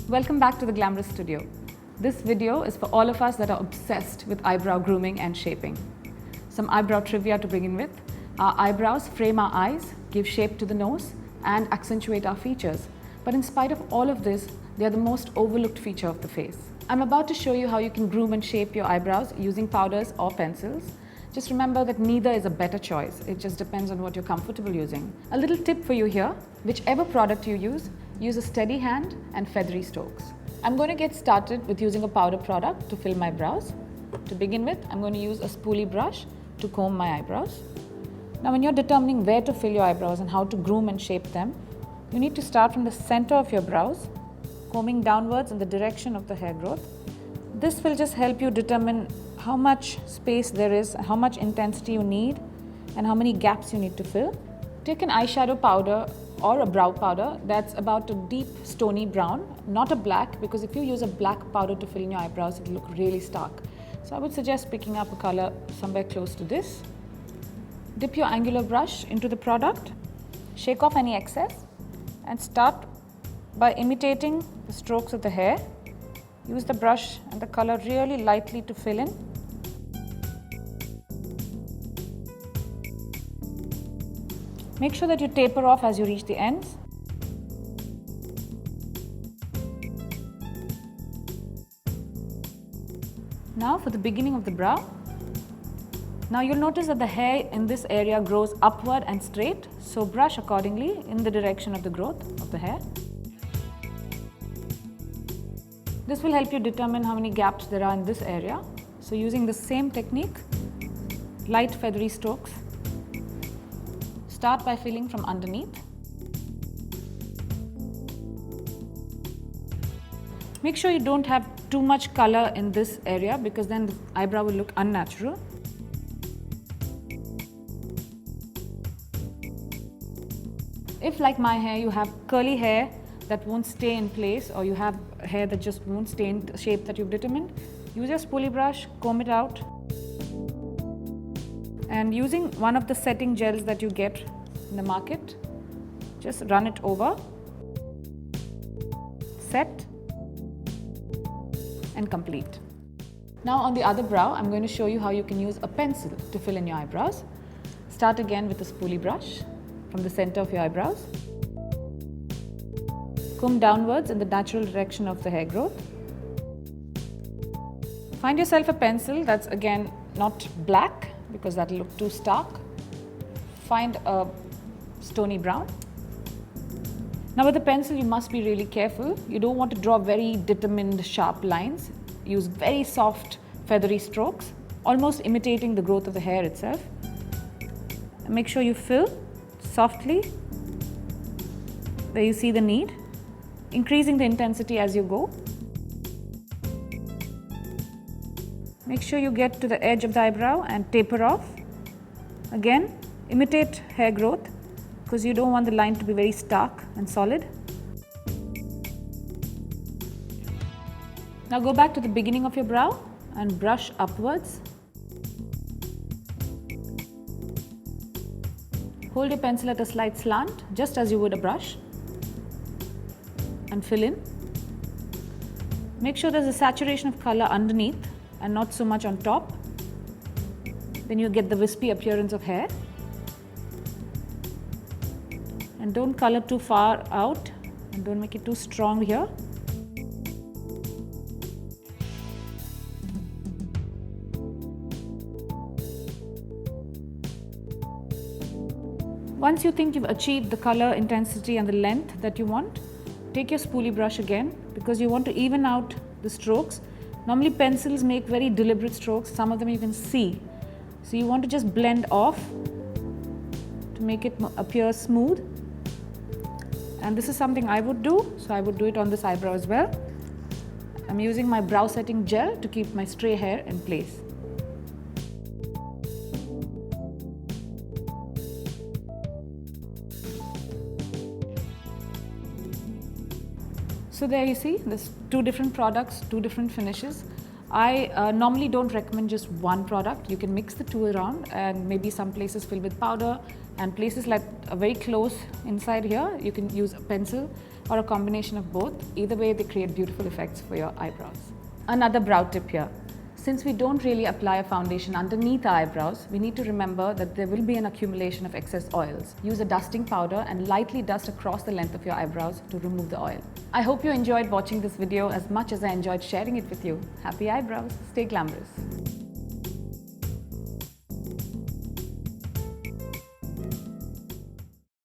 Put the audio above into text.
Welcome back to the Glamorous Studio. This video is for all of us that are obsessed with eyebrow grooming and shaping. Some eyebrow trivia to begin with. Our eyebrows frame our eyes, give shape to the nose, and accentuate our features. But in spite of all of this, they are the most overlooked feature of the face. I'm about to show you how you can groom and shape your eyebrows using powders or pencils. Just remember that neither is a better choice. It just depends on what you're comfortable using. A little tip for you here, whichever product you use a steady hand and feathery strokes. I'm going to get started with using a powder product to fill my brows. To begin with, I'm going to use a spoolie brush to comb my eyebrows. Now when you're determining where to fill your eyebrows and how to groom and shape them, you need to start from the center of your brows, combing downwards in the direction of the hair growth. This will just help you determine how much space there is, how much intensity you need, and how many gaps you need to fill. Take an eyeshadow powder or a brow powder that's about a deep stony brown, not a black, because if you use a black powder to fill in your eyebrows, it'll look really stark. So I would suggest picking up a color somewhere close to this. Dip your angular brush into the product, shake off any excess, and start by imitating the strokes of the hair. Use the brush and the color really lightly to fill in. Make sure that you taper off as you reach the ends. Now for the beginning of the brow. Now you'll notice that the hair in this area grows upward and straight, so brush accordingly in the direction of the growth of the hair. This will help you determine how many gaps there are in this area. So using the same technique, light feathery strokes. Start by filling from underneath. Make sure you don't have too much color in this area because then the eyebrow will look unnatural. If, like my hair, you have curly hair that won't stay in place, or you have hair that just won't stay in the shape that you've determined, use your spoolie brush, comb it out, and using one of the setting gels that you get in the market, just run it over, set, and complete. Now on the other brow, I'm going to show you how you can use a pencil to fill in your eyebrows. Start again with a spoolie brush from the center of your eyebrows. Comb downwards in the natural direction of the hair growth. Find yourself a pencil that's again not black because that will look too stark. Find a stony brown. Now with the pencil you must be really careful. You don't want to draw very determined sharp lines. Use very soft feathery strokes, almost imitating the growth of the hair itself. And make sure you fill softly where you see the need, increasing the intensity as you go. Make sure you get to the edge of the eyebrow and taper off. Again, imitate hair growth because you don't want the line to be very stark and solid. Now go back to the beginning of your brow and brush upwards. Hold your pencil at a slight slant, just as you would a brush, and fill in. Make sure there's a saturation of color underneath and not so much on top. Then you get the wispy appearance of hair. And don't color too far out and don't make it too strong here. Once you think you've achieved the color, intensity and the length that you want, take your spoolie brush again because you want to even out the strokes. Normally pencils make very deliberate strokes, some of them you can see. So you want to just blend off to make it appear smooth. And this is something I would do, so I would do it on this eyebrow as well. I'm using my brow setting gel to keep my stray hair in place. So there you see, there's two different products, two different finishes. I normally don't recommend just one product. You can mix the two around, and maybe some places fill with powder and places like very close inside here, you can use a pencil or a combination of both. Either way, they create beautiful effects for your eyebrows. Another brow tip here. Since we don't really apply a foundation underneath our eyebrows, we need to remember that there will be an accumulation of excess oils. Use a dusting powder and lightly dust across the length of your eyebrows to remove the oil. I hope you enjoyed watching this video as much as I enjoyed sharing it with you. Happy eyebrows! Stay glamorous!